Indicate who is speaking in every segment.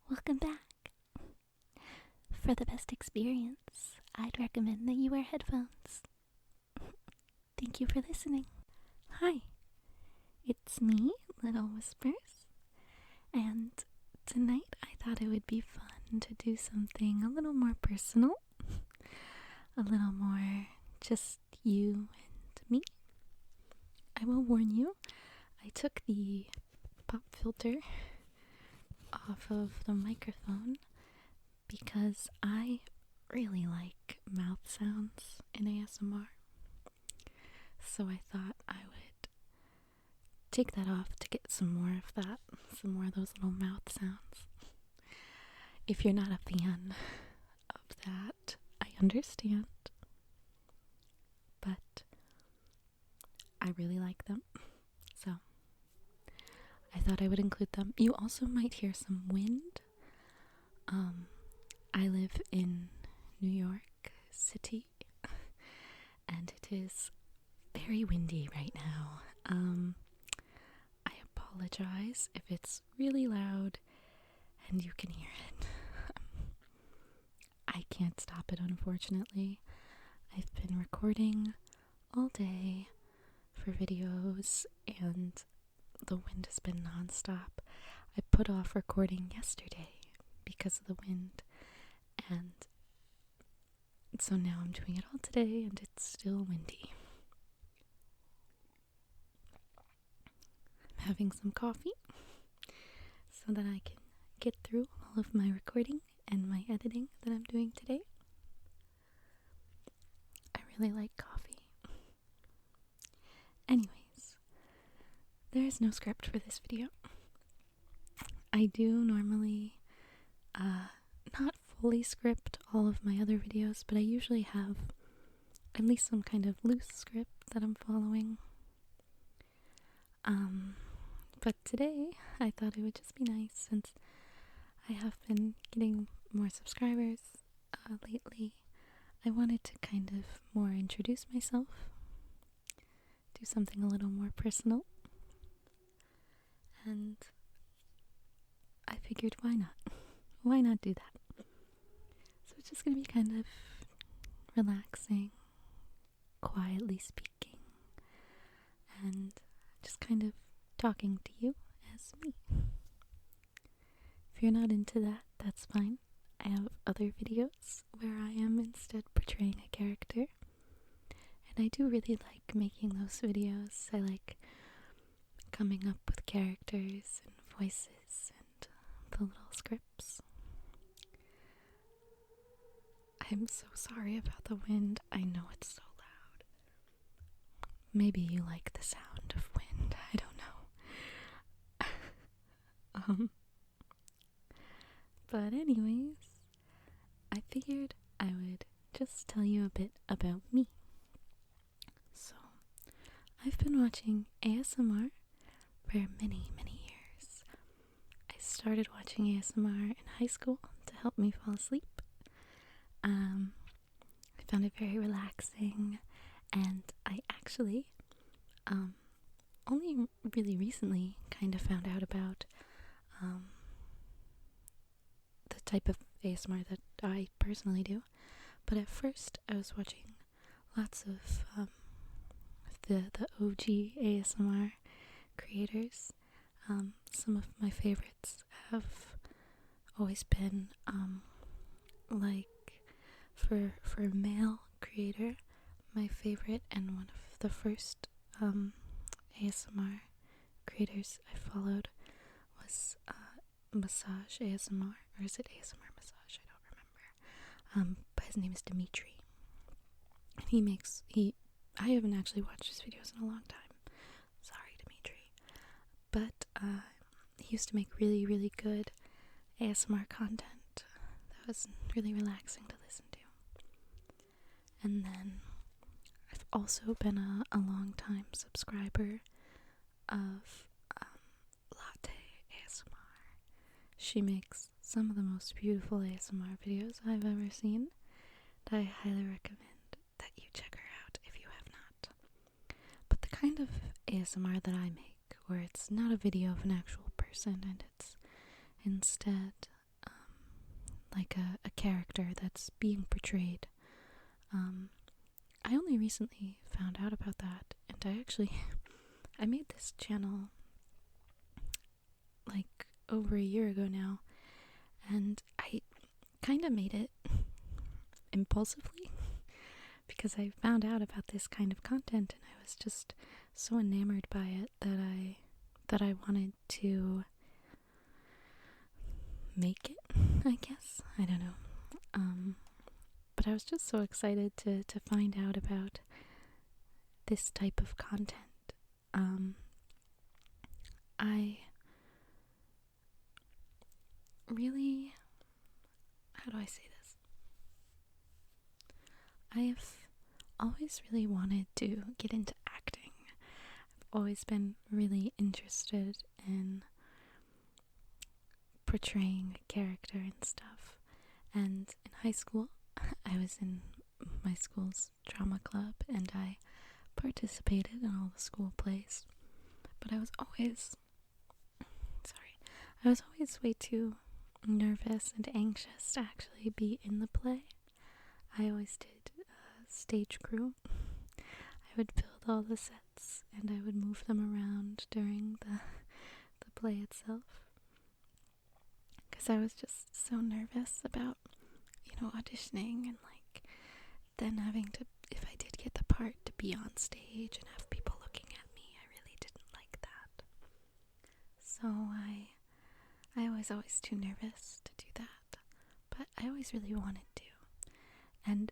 Speaker 1: Welcome back. For the best experience, I'd recommend that you wear headphones. Thank you for listening. Hi, it's me, Little Whispers, and tonight I thought it would be fun to do something a little more personal, a little more just you and me. I will warn you, I took the pop filter off of the microphone because I really like mouth sounds in ASMR. So I thought I would take that off to get some more of that, some more of those little mouth sounds. If you're not a fan of that, I understand, but I really like them, so I thought I would include them. You also might hear some wind. I live in New York City, and it is very windy right now. I apologize if it's really loud and you can hear it. I can't stop it, unfortunately. I've been recording all day for videos and the wind has been nonstop. I put off recording yesterday because of the wind, and so now I'm doing it all today and it's still windy. I'm having some coffee so that I can get through all of my recording and my editing that I'm doing today. I really like coffee. Anyways, there is no script for this video. I do normally not fully script all of my other videos, but I usually have at least some kind of loose script that I'm following. But today I thought it would just be nice, since I have been getting more subscribers lately. I wanted to kind of more introduce myself, do something a little more personal, and I figured why not? Why not do that? So it's just gonna be kind of relaxing, quietly speaking, and just kind of talking to you as me. If you're not into that, that's fine. I have other videos where I am instead portraying a character, and I do really like making those videos. I like coming up with characters and voices and the little scripts. I'm so sorry about the wind. I know it's so loud. Maybe you like the sound of wind. I don't know. But anyways, I figured I would just tell you a bit about me. So, I've been watching ASMR for many, many years. I started watching ASMR in high school to help me fall asleep. I found it very relaxing, and I actually only really recently kind of found out about the type of ASMR that I personally do. But at first I was watching lots of the OG ASMR creators. Some of my favorites have always been like for a male creator, my favorite and one of the first ASMR creators I followed was Massage ASMR, or is it ASMR Massage? I don't remember. But his name is Dimitri. And I haven't actually watched his videos in a long time. Sorry, Dimitri. But he used to make really, really good ASMR content that was really relaxing to listen to. And then I've also been a long time subscriber of Latte ASMR. She makes some of the most beautiful ASMR videos I've ever seen, and I highly recommend that you check her out if you have not. But the kind of ASMR that I make, where it's not a video of an actual person and it's instead like a character that's being portrayed. I only recently found out about that, and I made this channel like over a year ago now, and I kind of made it impulsively because I found out about this kind of content, and I was just so enamored by it that I wanted to make it, I guess. I don't know. But I was just so excited to find out about this type of content. I really, how do I say this? I have always really wanted to get into acting. I've always been really interested in portraying a character and stuff. And in high school, I was in my school's drama club, and I participated in all the school plays. But I was always way too nervous and anxious to actually be in the play. I always did stage crew. I would build all the sets, and I would move them around during the play itself, because I was just so nervous about, auditioning and like then having to, if I did get the part, to be on stage and have people looking at me. I really didn't like that. So I was always too nervous to do that, but I always really wanted to. And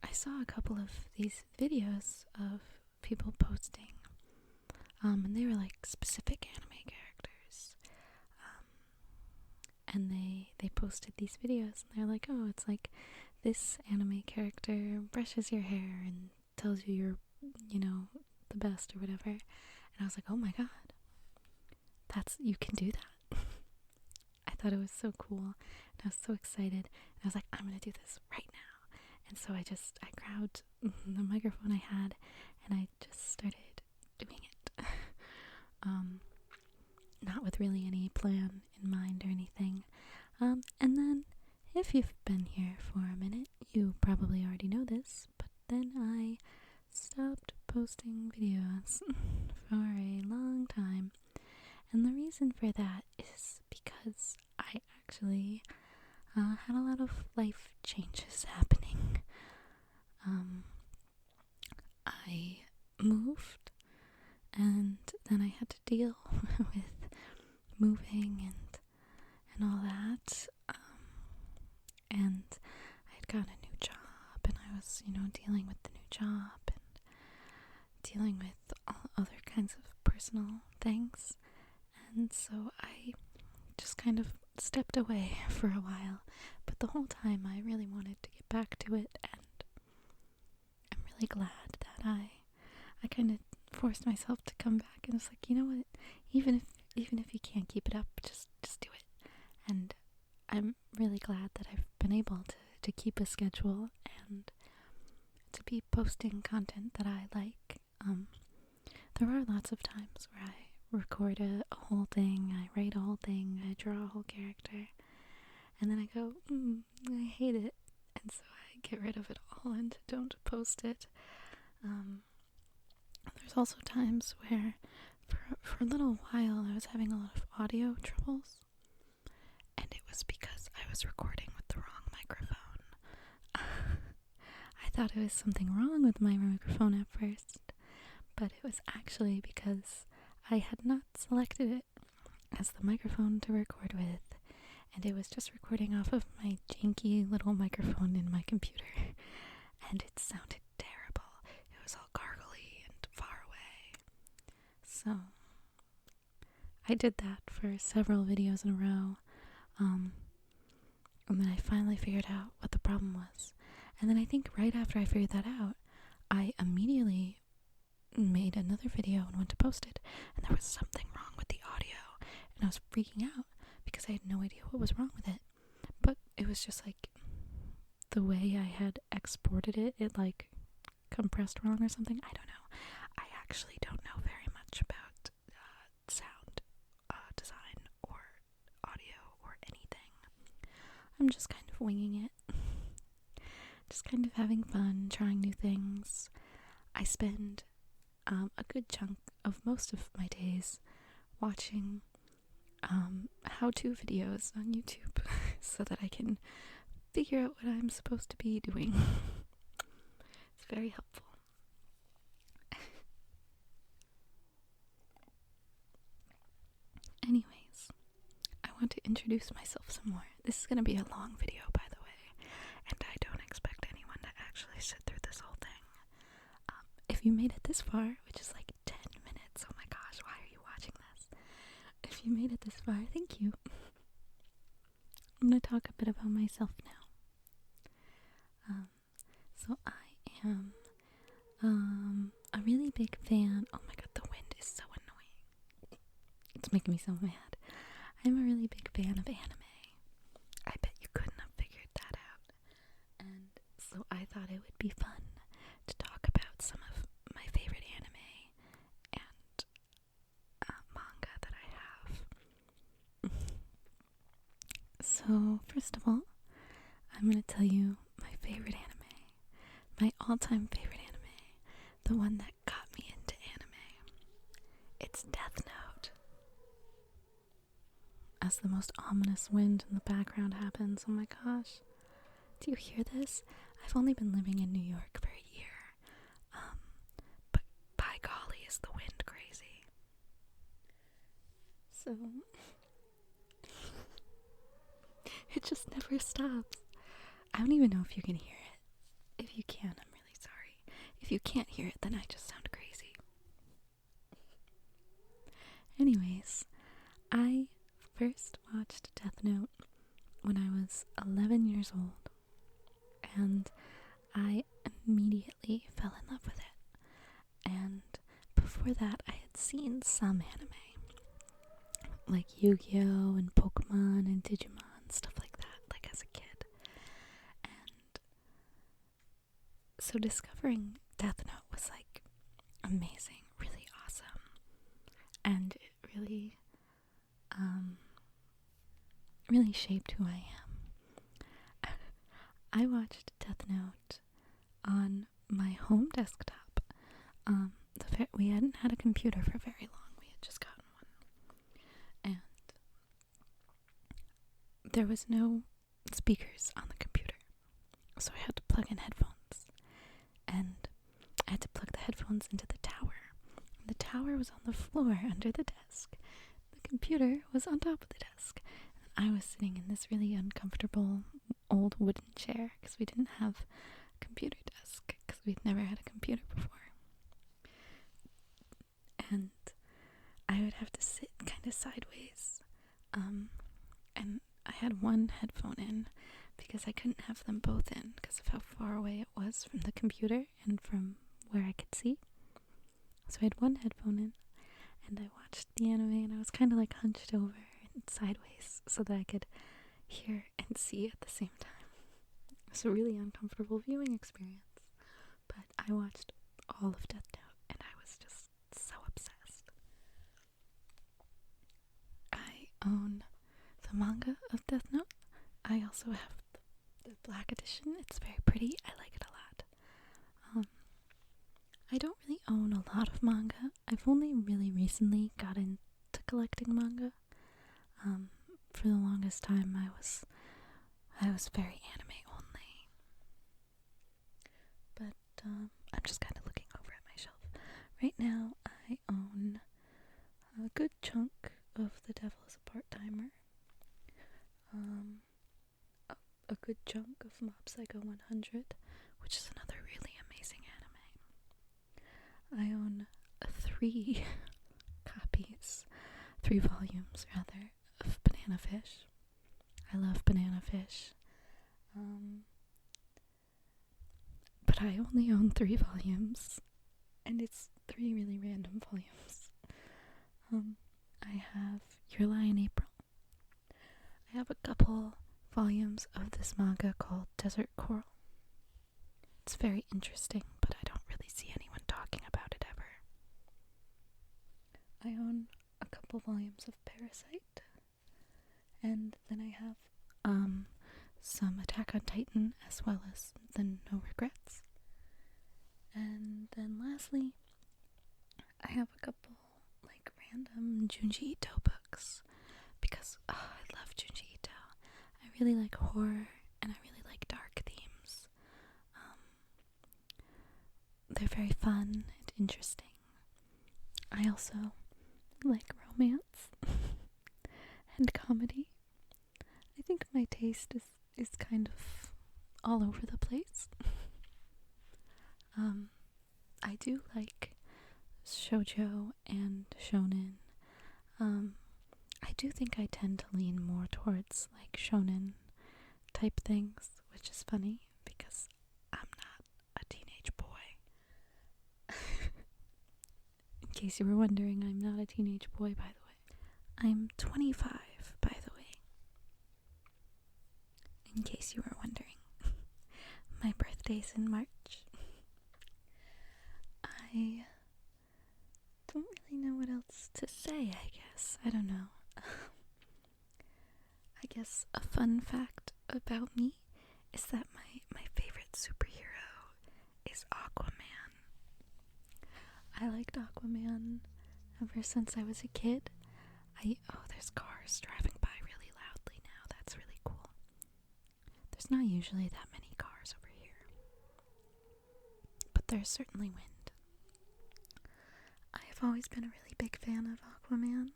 Speaker 1: I saw a couple of these videos of people posting, and they were like specific anime characters, and they posted these videos, and they're like, oh, it's like this anime character brushes your hair and tells you you're, the best or whatever. And I was like, oh my god, you can do that. I thought it was so cool, and I was so excited, and I was like, I'm gonna do this right now. And so I grabbed the microphone I had, and I just started doing it. Not with really any plan in mind or anything. And then, if you've been here for a minute, you probably already know this, but then I stopped posting videos for a long time. And the reason for that is because I actually had a lot of life changes happening. I moved, and then I had to deal with moving and all that. And I had gotten a new job, and I was, dealing with the new job and dealing with all other kinds of personal things. And so I just kind of stepped away for a while, but the whole time I really wanted to get back to it, and I'm really glad that I kind of forced myself to come back, and it's like, you know what, even if you can't keep it up, just do it. And I'm really glad that I've been able to keep a schedule and to be posting content that I like. There are lots of times where I record a whole thing, I write a whole thing, I draw a whole character, and then I go, I hate it, and so I get rid of it all and don't post it. There's also times where for a little while I was having a lot of audio troubles, and it was because I was recording with the wrong microphone. I thought it was something wrong with my microphone at first, but it was actually because I had not selected it as the microphone to record with, and it was just recording off of my janky little microphone in my computer, and it sounded terrible. It was all gargly and far away. So I did that for several videos in a row, and then I finally figured out what the problem was. And then I think right after I figured that out, I immediately made another video and went to post it, and there was something wrong with the audio, and I was freaking out because I had no idea what was wrong with it. But it was just like the way I had exported it, it like compressed wrong or something. I don't know. I actually don't know very much about sound design or audio or anything. I'm just kind of winging it. Just kind of having fun, trying new things. I spend a good chunk of most of my days watching how-to videos on YouTube so that I can figure out what I'm supposed to be doing. It's very helpful. Anyways, I want to introduce myself some more. This is going to be a long video, by the way, and I don't expect anyone to actually sit through this whole thing. If you made it this far, which is like 10 minutes, oh my gosh, why are you watching this? If you made it this far, thank you. I'm going to talk a bit about myself now. So I am a really big fan. Oh my god, the wind is so annoying. It's making me so mad. I'm a really big fan of anime. I bet you couldn't have figured that out. And so I thought it would be fun to talk about some of my favorite anime and manga that I have. So first of all, I'm going to tell you my favorite anime. My all-time favorite anime. The one that got me into anime. It's Death Note. As the most ominous wind in the background happens, oh my gosh. Do you hear this? I've only been living in New York for a year. But by golly, is the wind crazy. So, it just never stops. I don't even know if you can hear it. If you can, I'm really sorry. If you can't hear it, then I just sound crazy. Anyways, I first watched Death Note when I was 11 years old, and I immediately fell in love with it. And before that, I had seen some anime, like Yu-Gi-Oh! And Pokemon and Digimon, stuff like that, like as a kid. And so discovering Death Note was like amazing, really awesome, and it really really shaped who I am. I watched Death Note on my home desktop. We hadn't had a computer for very long. We had just gotten one. And there was no speakers on the computer. So I had to plug in headphones. And I had to plug the headphones into the tower. The tower was on the floor under the desk. The computer was on top of the desk. And I was sitting in this really uncomfortable old wooden chair because we didn't have a computer desk because we'd never had a computer before. And I would have to sit kind of sideways. And I had one headphone in because I couldn't have them both in because of how far away it was from the computer and from where I could see. So I had one headphone in, and I watched the anime, and I was kind of like hunched over and sideways so that I could hear and see at the same time. It was a really uncomfortable viewing experience, but I watched all of Death Note, and I was just so obsessed. I own the manga of Death Note. I also have the black edition. It's very pretty. I like it a lot. I don't really own a lot of manga. I've only really recently got into collecting manga. For the longest time I was very anime only. But I'm just kind of looking over at my shelf. Right now I own a good chunk of The Devil's a Part-Timer. A good chunk of Mob Psycho 100, which is another really amazing anime. I own 3 volumes rather, of Banana Fish. I love Banana Fish. But I only own 3 volumes, and it's 3 really random volumes. I have Your Lie in April. I have a couple volumes of this manga called Desert Coral. It's very interesting, but I don't really see anyone talking about it ever. I own a couple volumes of Parasite, and then I have some Attack on Titan, as well as the No Regrets. And then lastly, I have a couple random Junji Ito books because I love Junji Ito. I really like horror and I really like dark themes. They're very fun and interesting. I also like romance and comedy. I think my taste is kind of all over the place. I do like shoujo and shonen. I do think I tend to lean more towards shonen type things, which is funny because I'm not a teenage boy. In case you were wondering, I'm not a teenage boy, by the way. I'm 25, by the way. In case you were wondering. My birthday's in March. I don't really know what else to say, I guess. I don't know. I guess a fun fact about me is that my favorite superhero is Aquaman. I liked Aquaman ever since I was a kid. There's cars driving by really loudly now. That's really cool. There's not usually that many cars over here. But there's certainly wind. I have always been a really big fan of Aquaman.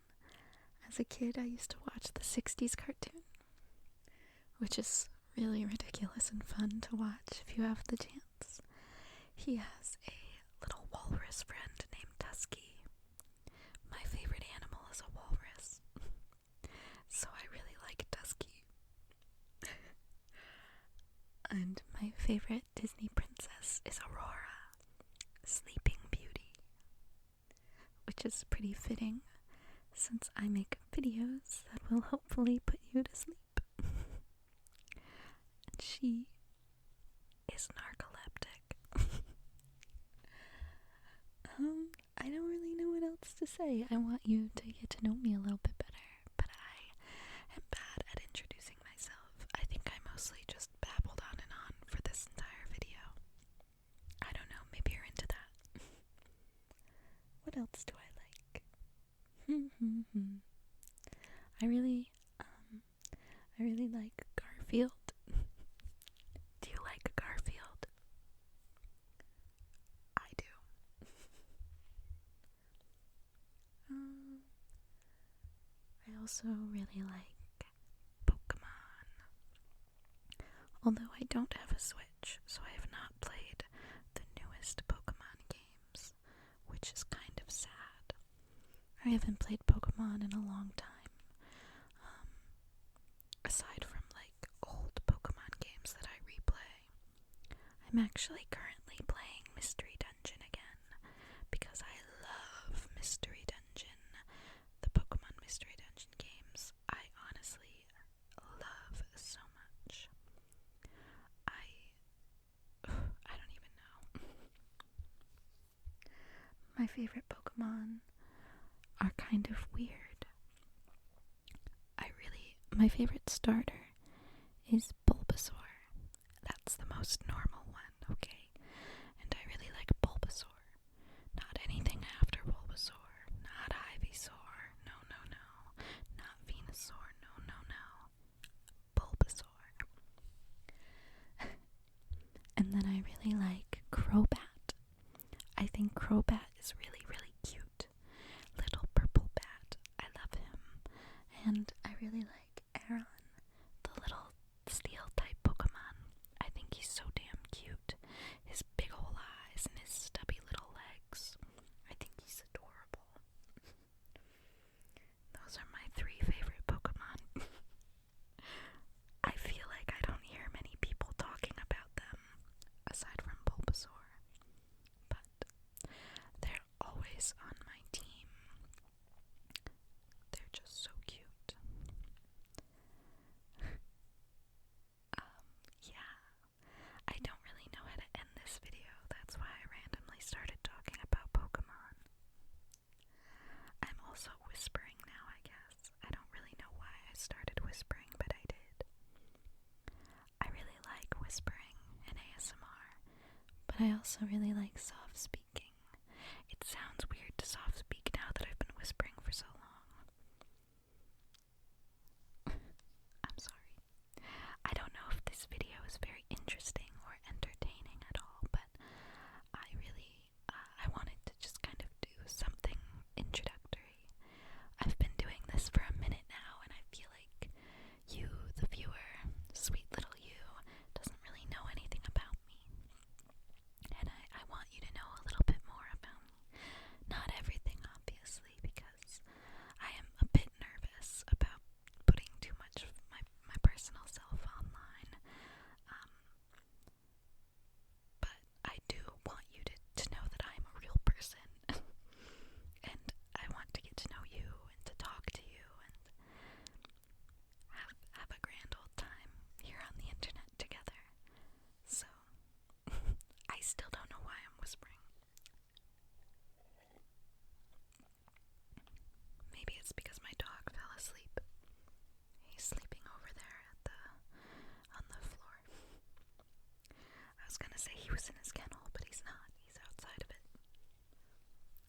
Speaker 1: As a kid, I used to watch the 60s cartoon, which is really ridiculous and fun to watch if you have the chance. He has a little walrus friend named Tusky. My favorite animal is a walrus, so I really like Tusky. And my favorite Disney princess is Aurora, Sleeping Beauty, which is pretty fitting since I make videos that will hopefully put you to sleep. And she is narcoleptic. I don't really know what else to say. I want you to get to know me a little bit better, but I am bad at introducing myself. I think I mostly just babbled on and on for this entire video. I don't know, maybe you're into that. What else do I like? I really like Garfield. Do you like Garfield? I do. I also really like Pokemon. Although I don't have a Switch, so I have not played the newest Pokemon games, which is kind of sad. I haven't played Pokemon in a long time. Aside from old Pokemon games that I replay. I'm actually currently playing Mystery Dungeon again because I love Mystery Dungeon. The Pokemon Mystery Dungeon games I honestly love so much. I don't even know. My favorite Pokemon are kind of weird. My favorite starter is Bulbasaur. That's the most normal one, okay? And I really like Bulbasaur. Not anything after Bulbasaur. Not Ivysaur. No. Not Venusaur. No. Bulbasaur. And then I really like Crobat. I think Crobat is really, really cute. Little purple bat. I love him. And I really like Aron, the little steel type Pokemon. I think he's so damn cute. His big ol' eyes and his stubby little legs. I think he's adorable. Those are my 3 favorite Pokemon. I feel like I don't hear many people talking about them, aside from Bulbasaur. But But I also really like soft speaking. It sounds weird to soft speak now that I've been whispering for so long. I'm sorry. I don't know if this video is very interesting or entertaining at all, but I wanted to just kind of do something introductory. I've been doing this for a minute now, and I feel like you, the viewer, sweet little you, doesn't really know anything about me. And I want you to know a little bit more about me. Not everything, obviously, because I am a bit nervous about putting too much of my personal self online. But I do want you to know that I'm a real person. And I want to get to know you and to talk to you and have a grand old time here on the internet together. So, I still don't know why I'm whispering. Maybe it's because my dog fell asleep. He's sleeping over there on the floor. I was gonna say he was in his kennel, but he's not. He's outside of it.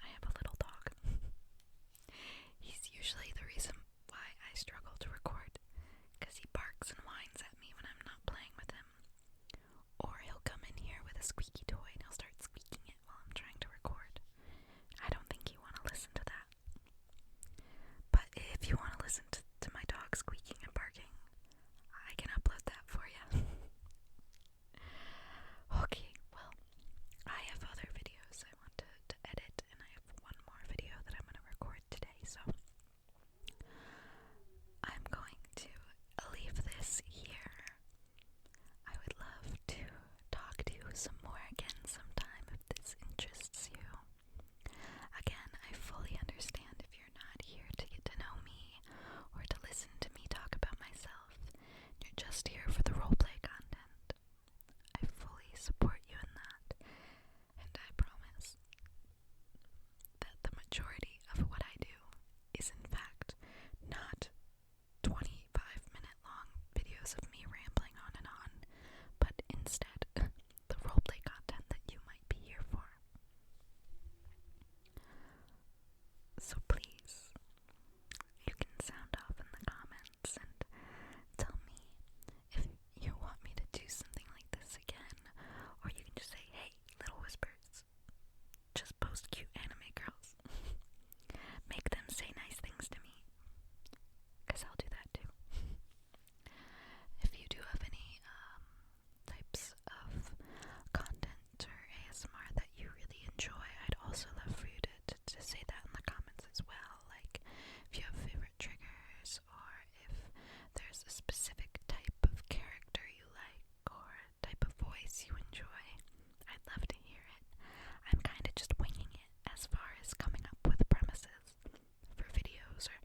Speaker 1: I have a little dog. He's usually the reason why I struggle to record, because he barks and whines at me when I'm not playing with him. Or he'll come in here with a squeaky toy and he'll start squeaking it while I'm trying to record. I don't think you want to listen to that. But if you want to listen to my dog squeaking and barking, I can upload that for you. Okay, well, I have other videos I want to edit, and I have one more video that I'm going to record today, so I'm going to leave this here. I would love to talk to you some more again sometime if this interests you. Again, I fully understand if you're not here to get to know me or to listen to me talk about myself. You're just here for the roleplay content. I fully support you in that, and I promise that the majority of what I do is in fact not 25-minute long videos of me rambling on and on, but instead the roleplay content that you might be here for. So please, you can sound off in the comments and tell me if you want me to do something like this again, or you can just say, hey, Little Whispers, just post cute anime girls. Make them say nice things to me, because I'll do that too. If you do have any types of content or ASMR that you really enjoy, I'd also love for you to say that in the comments as well. Like, if you have favorite triggers, or if there's a specific type of character you like, or type of voice you enjoy, I'd love to hear it. I'm kind of just winging it as far as coming up with premises for videos or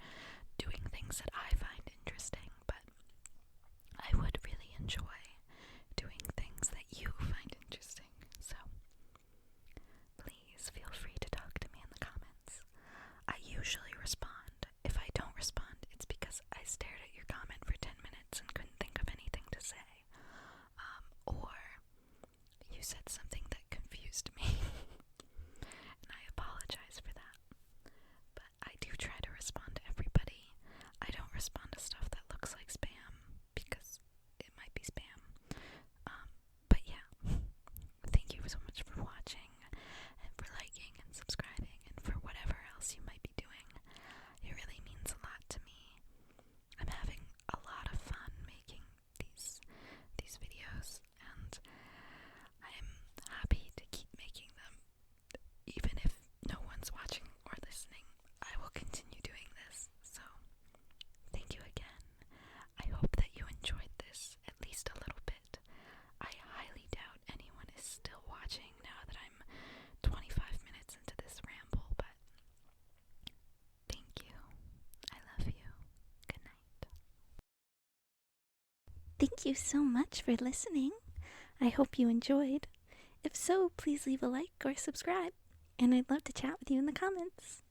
Speaker 1: doing things that I find interesting, but I would really enjoy doing things that you find interesting. So please feel free to talk to me in the comments. I usually respond. If I don't respond, it's because I stared at your comment for 10 minutes and couldn't think of anything to say. Or you said something that confused me. And I apologize for that. But I do try to respond to everybody. I don't respond to stuff that looks like spam, because it might be spam. But yeah, thank you so much for watching, and for liking and subscribing, and for whatever else you might be doing. It really means a lot to me. I'm having a lot of fun making these videos, and I'm happy to keep making them. Even if no one's watching or listening, I will continue doing this. So, thank you again. I hope that you enjoyed this at least a little bit. I highly doubt anyone is still watching now that I'm 25 minutes into this ramble, but thank you. I love you. Good night. Thank you so much for listening. I hope you enjoyed. If so, please leave a like or subscribe, and I'd love to chat with you in the comments.